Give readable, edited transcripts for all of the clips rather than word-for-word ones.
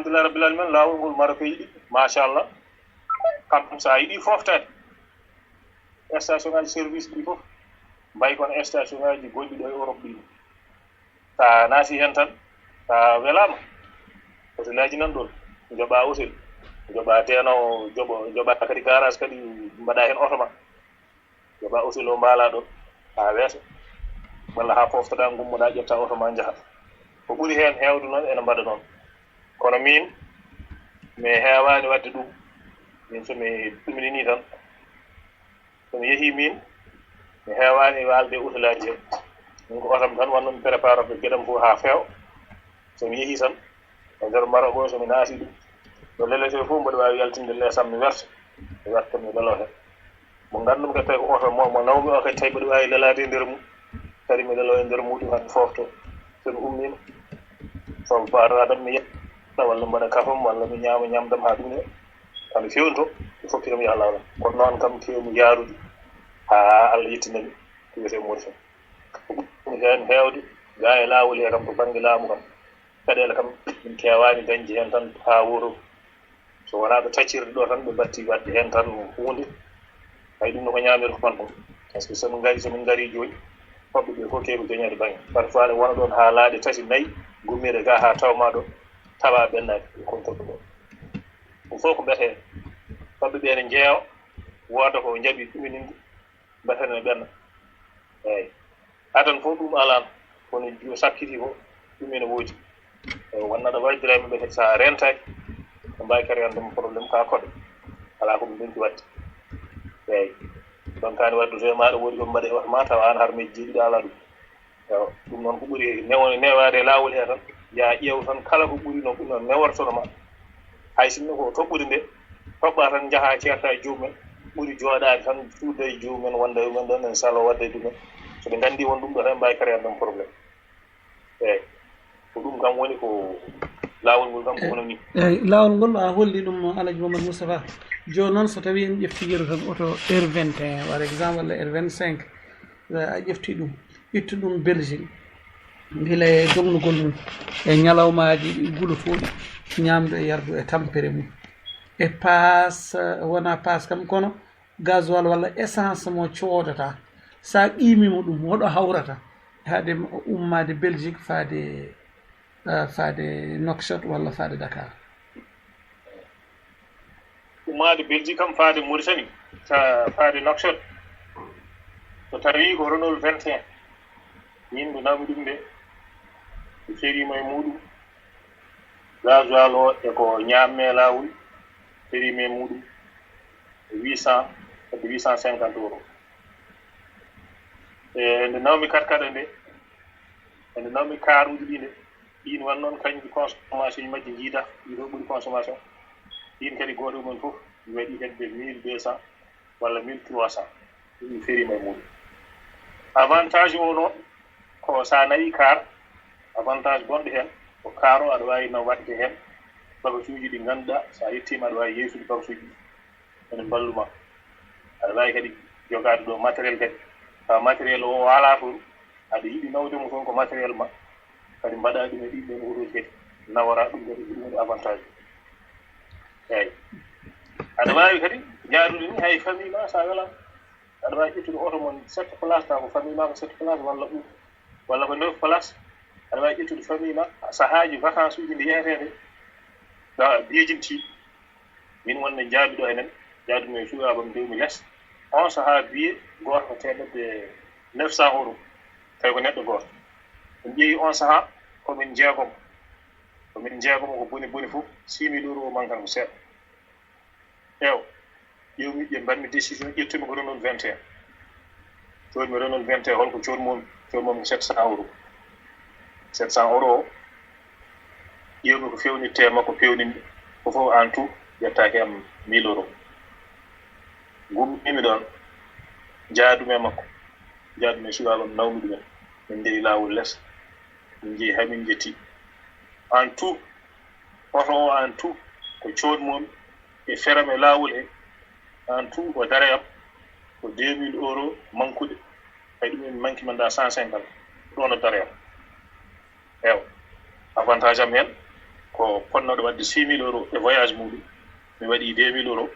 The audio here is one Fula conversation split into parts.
alhamdulillah rabbil alamin lawol ngol Maroc yiɗi machallah kam sa yiɗi foftade station ngaji service ɗi fof mbay kono station ngaji goɗɗi ɗo e Europe ɗi sa naati hen tan sa welama hôtelaji nan ɗon joɓa hôtel joɓa teno joɓa kadi garage kadi mbaɗa hen auto ma joɓa hôtel o mbala ɗon ha weeso walla ha poftoɗa gummoɗa ƴetta auto ma jaaha ko ɓuuri hen hewde noon ene mbaɗa noon kono min mi hewani wadde ɗum min somi ɗumini tan somi yeehi min mi hewani walde hôtelaji he min ko otam tan wannomi préparé ɓe gueɗam fof ha feewa somi yeehi tan e nder Maroc o somi naati ɗum no lelete fof mboɗo wawi yaltinde leesam mi werta mi lelo hen mo gandumi kadi tawi ko oto mo nawmi o kadi tawi mboɗo wawi lelade e nder mum kadi mi lelo e nder muɗum hande fofto somi ummima so baɗoɗa tan mi yetta walla mbaɗa kafam walla mi ñama ñamdam ha ɗum he kami fewnto il faut kiɗum yaha lawla kono noon kam kewmi yaarude ha Allah yettinami ko wiyete Mauritanie ɗum hen hewde ga e lawol he kam to banggue laamu kam caɗele kam min kewani dañde hen tan ha wuro so wona ɓe taccirde ɗo tan ɓe batti wadde hen tan hunde hay ɗum no ko ñamir kon ɗum par ce que somin gari joni hoɓɓe ɓe fof keɓe dañede banggue parfois ɗe wona ɗon ha laaɗe tati nayyi gummire ga ha tawma ɗo tawa ɓennaki kontoɗo ɗo ɗum fof ko ɓete hoɓɓe ɓe ne jeewa woda ko jaaɓi ɗumininde ɓetene ɓenna eyyi adan fof ɗum alano kono jo sakkiti ko ɗum ene woodi wonnaɗo waydirama ɓe kadi sa rentaki ko mbawi kadi andema probléme ka koɗo ala ko ɗum ɗonki wadde eyyi donc kani waddu to maɗa woodi koɓe mbaɗa e oto ma tawa an har majji jiɗiɗa ala ɗum ɗum noon ko ɓuuri newade lawol he tan ya ƴeew tan kala ko ɓuuri no ɗum newortono ma hay sinno ko toɓɓude nde toɓɓa tan jaaha ceerta e jomumen ɓuuri jooɗade tan suuda e jomumen wonda e mumen ɗon en salo wadde e ɗumen soɓe gandi won ɗum ɗo tan mbawi kadi andem probléme eyyi ko ɗum kam woni ko lawol ngol kam ko hono ni eyyi lawol ngol a holli ɗum Alaji Mamadou Moustapha joni noon so tawi en ƴeftigiro tan auto R21 par exemple walla R25 a ƴefti ɗum ittu ɗum Belgique gila e jognugol mum e ñalawmaji ɗi gulotoɗi ñamdu e yardu e tampere mum e passe wona passe kam kono gasoil walla essence mo coodata sa qimimo ɗum hoɗo hawrata haade ummade Belgique faade Nouakchott walla faade Dakar ummade Belgique kam faade Mauritanie faade Nouakchott so tawi ko Renault 21 min nde nawmi ɗum nde ɓe ferima e muɗum gasoil o e ko ñamme lawol ferima e muɗum 800 kadi 850 euros e nde nawmi katkaɗa nde e nde nawmi car uji ɗi nde ɗin wan noon kañƴi consommation ji majji jiida ɗiɗo ɓuuri consommation ɗin kadi goto mum fof mi waɗi hedde 1200 walla 1300 ɗum ferima e muɗum avantage o noon ko sa nayi car avantage gonɗo hen ko car o aɗa wawi no wadde hen bagage uji ɗi ganduɗa sa yettima aɗa wawi yeesude bagage uji ene mballuma aɗa wawi kadi jogade ɗo matériel kadi tawa matériel o ala to aɗa yiɗi nawdemo toon ko matériel ma kadi mbaɗa ɗum e ɗiɗɗon otoji kadi nawora ɗum kadi ɗum waɗi avantage eyyi aɗa wawi kadi jaadude ni hay famille ma sa welama aɗa wawi ƴettude auto mon 7 place taw ko famille ma ko 7 place walla ɗum walla ko 9 place aɗa wawi ƴettude famille ma sahaji vacance uji nde yehetede biyejinti min wonde jaabiɗo enen jaadumi e suwabam dewmi less on saha biye goto ko temedde 900 euros tawi ko neɗɗo goto en ƴeewi on saha komin jeegomo ko boni fof 6000 euros o mankan ko seeɗa ew ƴewmi ƴe mbanmi décision ƴettumi ko Renault 21 coodmi Renault 21 holko coodmomi ko 700 euros 700 euros o ƴewmi ko fewnirte makko fewninde ko fof en tout yettaki am 1000 euros gummimi ɗon jaadumi e makko jaadumi e subabam nawmi ɗumen min jeeyi lawol less min jeeyi hamin jetti en tout oto o en tout ko coodmomi e ferame lawol he en tout ko dareyam ko 2000 euros mankude hay ɗum en manki manda 150 ɗon o dareyam ew avantage am hen ko ponnoɗo wadde 6000 euros e voyage muɗum mi waɗi 2000 euros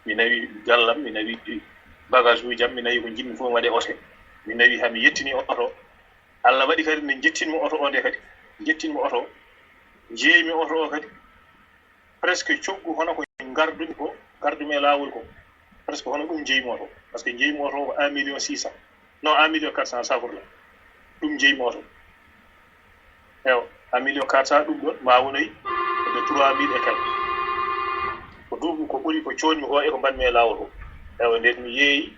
mi nawi gallam mi nawi bagage uji jam mi nawi ko jinmi fof mi waɗe oto mi nawi ha mi yettini oto Allah waɗi kadi nde jettinmi oto o nde kadi jettinmi oto jeeymi oto o kadi presque coggu hono ko gardumi e laawol ko presque hono ɗum jeeymi oto par ce que jeeymi oto ko 1 million 600 non 1 million 400 safurla ɗum jeeymi oto ewa 1 million 400 ɗum ɗon ma wonoyi de 3000 et quelque ko duuɓi ko ɓuri ko coonmi o e ko mbanmi e laawol o ewa nden mi yeeyi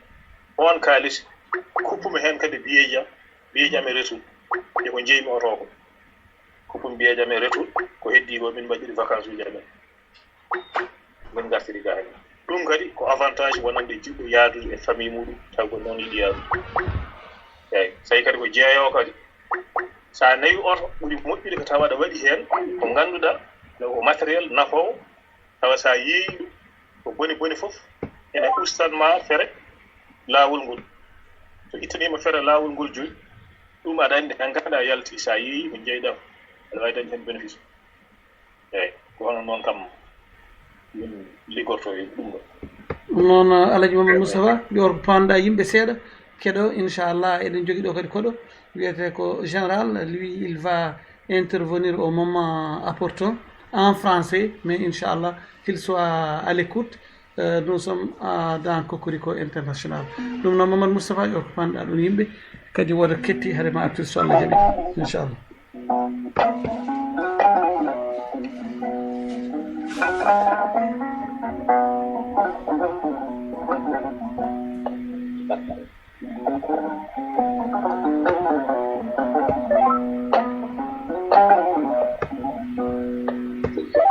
on kaalis kuppumi heen kadi biyeeji am e retour e ko jeeymi oto ko kuppumi biyeeji am e retour ko heddi ko min mbaɗiri vacance uji amen min gartiri ga hen ɗum kadi ko avantage wonande jiɗɗo yaadude e famille muɗum taw ko noon yiɗi yaadude eyi so tawi kadi ko jeeyowo kadi sa nawi oto ɓuri moƴƴude ko tawa aɗa waɗi heen ko ngannduɗa ko matériel nafowo tawa sa yeeyi ko boni fof ene ustanma fere laawol ngol so ittanima fere laawol ngol joyi ɗum aɗa anndi han gaɗa yalti sa yeeyi ko jeyɗa aɗa wawi dañde hen bénéfice eyi ko hono noon kam min ligorto e ɗum ɗo noon Alaji Mamadou Moustapha ƴor panda yimɓe seeɗa keɗo inchallah eɗen jogui ɗo kadi koɗo wiyete ko général lui il va intervenir au moment opportun en français mais inchallah qu'il soit à l'écoute nous sommes dans Cocorico international ɗum noon Mamadou Moustapha ƴor ko panɗa ɗum yimɓe kadi woda ketti haade ma artir so Allah jaaɓi inchallah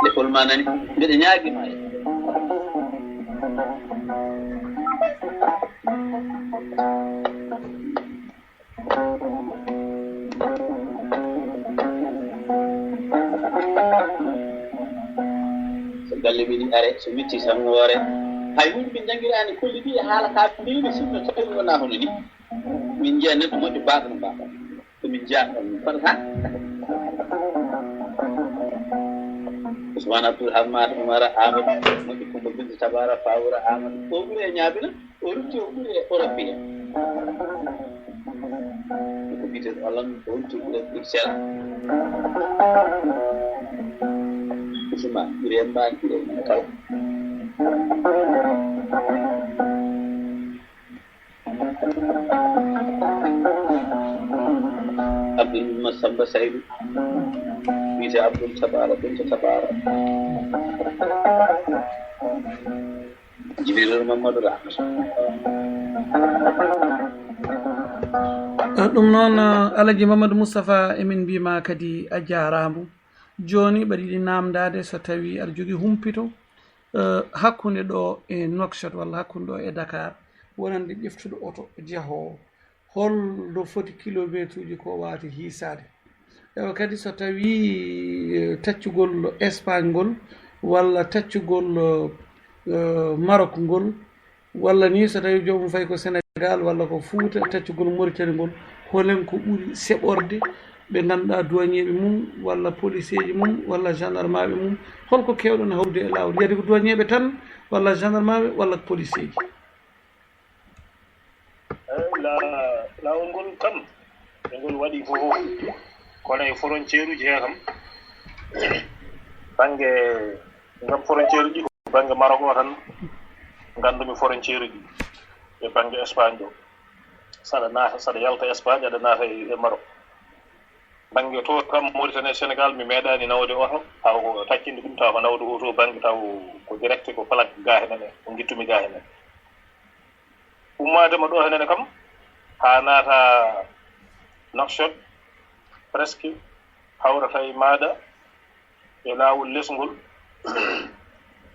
l'école manani mbiɗa ñaaguima e so galle ɓiɗi are so witti tan woore hay hunde min jangguirani kolli ɗi e haala ka mbiɗi sinno tawi wona hono ni min jiya neɗɗo moƴƴo mbaɗo no mbaɗa komin jiya kono tan Ousmane Abdoulhamad Oumara Amadou moƴƴi Coumba Binta Tabara Fawura Amadou o ɓuuri e ñaabina o rutti o ɓuuri e européen ko mbiyeten Hollande o rutti ɓuuri e Bruxelles Ousmane ɓuuri e mbani ɓuuri e men kala Abdoul Samba Saydou wiyete Abdoul Tabara Binta Tabara Djibril Mamadou Rahmat ɗum noon Alaji Mamadou Moustapha emin mbima kadi a jarama joni ɓaɗiɗi namdade so tawi aɗa jogui humpito hakkude ɗo e Nouakchott walla hakkude ɗo e Dakar wonande ƴeftude oto jeehowo holno foti kilométre uji ko wawata hiisade ewa kadi so tawi taccugol Espagne ngol walla taccugol Maroc ngol walla ni so tawi jomum fayi ko Sénégal walla ko Fouta taccugol Mauritanie ngol holen ko ɓuuri seɓorde ɓe ganduɗa douanier mum walla policier ji mum walla gendarme mum holko kewɗon hawde e lawol yiyade ko douanier tan walla gendarme walla policier ji lawol ngol kam e ngol waɗi fof kono e frontiére uji he kam banggue ngam frontiére uji ko banggue Maroc o tan gandumi frontiére uji e banggue Espagne ɗo saɗa yalta Espagne aɗa naata e Maroc banggue to kam Mauritanie Sénégal mi meeɗani nawde oto taw ko taccinde ɗum taw ko nawde oto banggue taw ko direct ko plaque ga henen ko guittumi ga henen ummadema ɗo henene kam ha naata Nouakchott presque hawrata e maɗa e lawol lesgol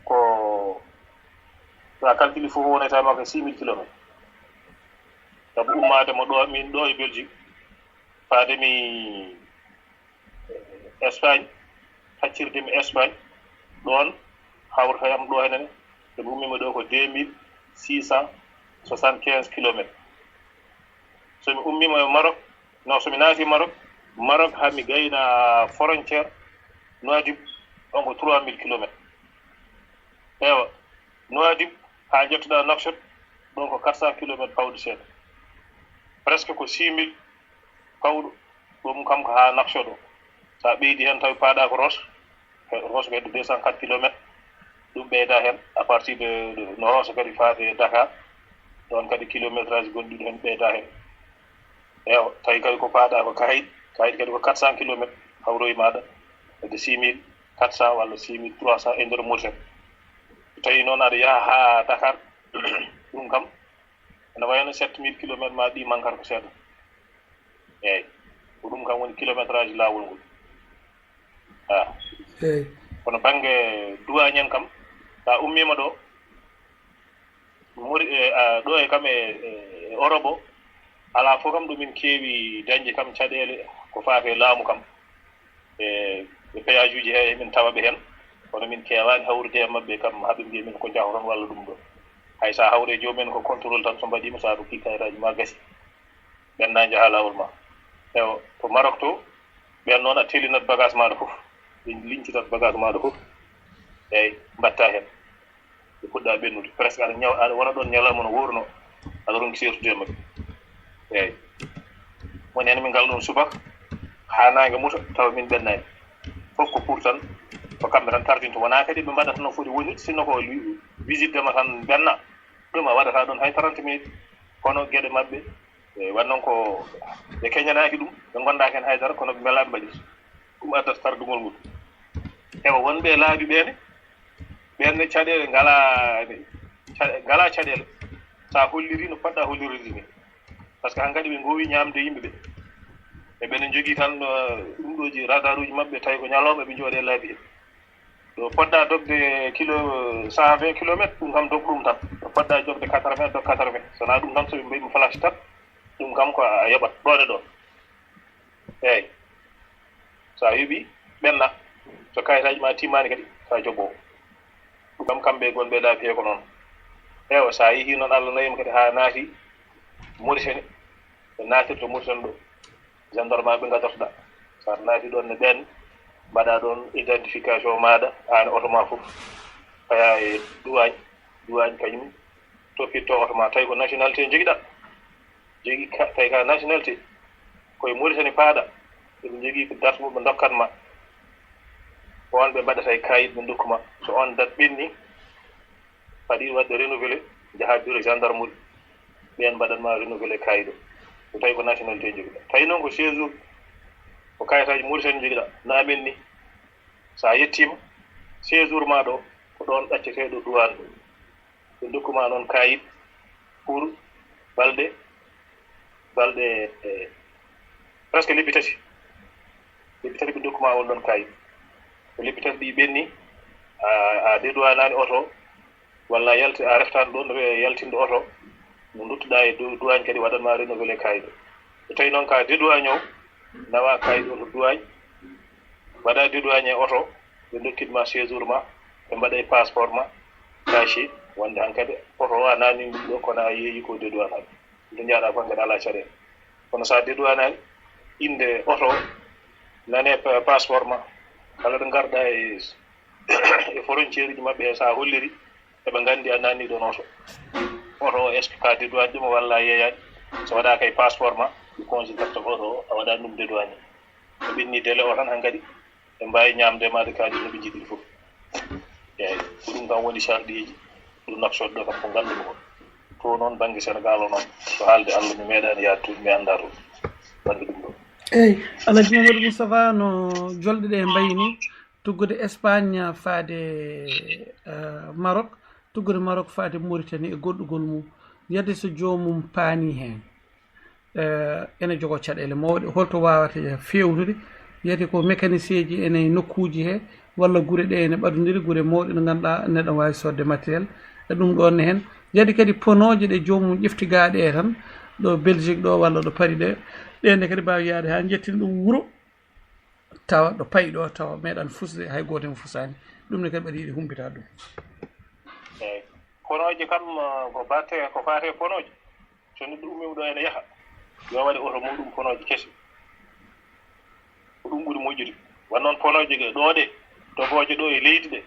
ko sa calcule fof wonetama ko 6000 kilométres sabu ummadema ɗo min ɗo e Belgique faademi Espagne haccirdemi Espagne ɗon hawrata yam ɗo henene so mi ummima ɗo ko 2675 kilométres so mi ummima e Maroc non so mi naati Maroc ha mi gayna frontiére Nouadhibou ɗon ko 3000 kilomètres ewa Nouadhibou ha jettoɗa Nouakchott ɗon ko 400 kilomètres pawɗo seeɗa presque ko 6000 pawɗo ɗum kam ko ha Nouakchott o sa ɓeydi hen tawi paaɗa ko Ross kadi 204 kilomètres ɗum ɓeyda hen à partir de no Ross kadi faade Dakar ɗon kadi kilométrage gonɗiɗo hen ɓeyda hen ewa tawi kadi ko paaɗa ko kayit kadi ko 400 kilomètres hawroye maɗa kadi 6400 walla 6300 e nder Mauritanie tawi noon aɗa yaha ha Dakar ɗum kam ene wayno 7000 kilomètres ma ɗi mankata ko seeɗa eyyi ko ɗum kam woni kilométrage lawol ngol eyyi kono banggue douane en kam sa ummima ɗo ɗo e kam e Europe o ala fof kam ɗumin keewi dañde kam caɗele ko faate laamu kam e péage uji he min tawaɓe hen kono min kewani hawrude e mabɓe kam haaɓe mbiya min ko jahon walla ɗum ɗo hay sa hawre jomumen ko contrôle tan so mbaɗima sa rokki kayitaji ma gasi ɓenna jaaha lawol ma ewa to Maroc to ɓen noon a telinat bagage maɗa foof liñcitat bagage maɗa foof eyyi mbatta hen ɓe puɗɗa ɓennude presque aɗa wona ɗon ñalawma no wurno aɗa ronki sertude mabɓe eyyi woni hen min ngal ɗon subaka ha nangue muta tawa min ɓennani fof ko pour tan ko kamɓe tan tardinto wona kadi ɓe mbaɗata no foti woni sinno ko visite dema tan benna ɗum a waɗata ɗon hay 30 minutes kono gueɗe mabɓe wannon ko ɓe keñanaki ɗum ɓe gondaki hen haydara kono ɓe mbelaɓe mbaɗi ɗum addata tardugol ngol ewa wonɓe laabi ɓenne caɗele ngala caɗele sa holliri no poɗɗa hollirde ni par ce que hankkadi ɓe gowi ñamde yimɓeɓe eɓene jogui tan ɗum ɗoji radar uji mabɓe tawi ko ñalawma ɓe jooɗe laabi he ɗo poɗɗa dogde kilo 120 kilométres ɗum kam dog ɗum tan ɗo poɗɗa jogde 80 dog 80 sona ɗum tan soɓe mbayimo flash tan ɗum kam ko a yoɓat ɗone ɗon eyyi sa heeɓi ɓenna so kayitaji ma timmani kadi sa jogo ɗum kam kamɓe gonɓe laabi he ko noon ewa sa yeehi noon Allah nayima kadi ha naati Mauritanie ɓe natirto Mauritanie ɗo gendarme ɓe gadotoɗa sa naati ɗon ne ɓen mbaɗa ɗon identification maɗa an auto ma foof paya e douane kañum toppitto auto ma tawi ko nationalité joguiɗa jogui tawi ka nationalité koye Mauritanie paaɗa eɓe jogui ko date mum ɓe dokkatma on ɓe mbaɗata e kayit ɓe dokkuma so on date ɓenni faɗi wadde renouvelé jaaha bureau gendarmerie ɓen mbaɗatma renouvelé kayit o so tawi ko nationalité joguiɗa tawi noon ko séjour ko kayitaji Mauritanie joguiɗa na amen ni sa yettima séjour ma ɗo ko ɗon ɗacceteɗo douane ɓe dokkuma noon kayit pour balɗe presque lebbi tati ɓe dokkuma on ɗon kayit ko lebbi tati ɗi ɓenni a dédouanani auto walla yalti a reftani ɗon yaltinde auto no duttuɗa e douane kadi waɗanma renouvelé kayit o so tawi noon ka dédouane o nawa kayit o to douane waɗa dédouane e auto ɓe dokkitma séjour ma ɓe mbaɗa e passeport ma cachet wonde hankkadi auto o a nani ɗum ɗo kono a yeeyi ko dédouanade nde jaaɗa ko hankkadi ala caɗele kono sa dédouanani inde auto nane passeport ma kala ɗo garɗa e frontiére uji mabɓe he sa holliri eɓe gandi a nanni ɗon auto o est ce que ka dédouane ɗum walla yeeyani so waɗa kay passeport ma ɗi considérte auto o a waɗani ɗum dédouane ɓe ɓenni délai o tan hankkadi ɓe mbawi ñamde made kaji no ɓe jiɗiri fof eyyi ko ɗum kam woni charɗiji ɗum Nouakchott ɗo kam ko ngandumi ko to noon banggue Sénégal o noon so haalde Allah mi meeɗani yaade mi anda to banggue ɗum ɗo eyyi Alaji Mamadou Moustapha no jolɗe ɗe mbayi ni tuggude Espagne faade Maroc tuggude Maroc faade Mauritanie e goɗɗugol mum yadde so jomum paani hen ene jogo caɗele mawɗe holto wawata fewnude yiyete ko mécanicien ji ene nokkuji he walla guure ɗe ene ɓaɗodiri guure mawɗe ɗe ganduɗa neɗɗo wawi sodde matériel e ɗum ɗonne hen yadi kadi ponoje ɗe jomum ƴeftigaɗe e tan ɗo Belgique ɗo walla ɗo Paris ɗe ɗenne kadi mbawi yaade ha jettin ɗum wuuro tawa ɗo payi ɗo tawa meeɗan fusde hay goto mo fusani ɗum ne kadi ɓaɗa yiiɗi humpita ɗum eyyi ponoje kam ko fate ponoje so neɗɗo ummima ɗo ene yaaha yo waɗe auto muɗum ponoje kese ko ɗum ɓuuri moƴƴude won noon ponoje ɗo ɗe togooje ɗo e leydi ɗe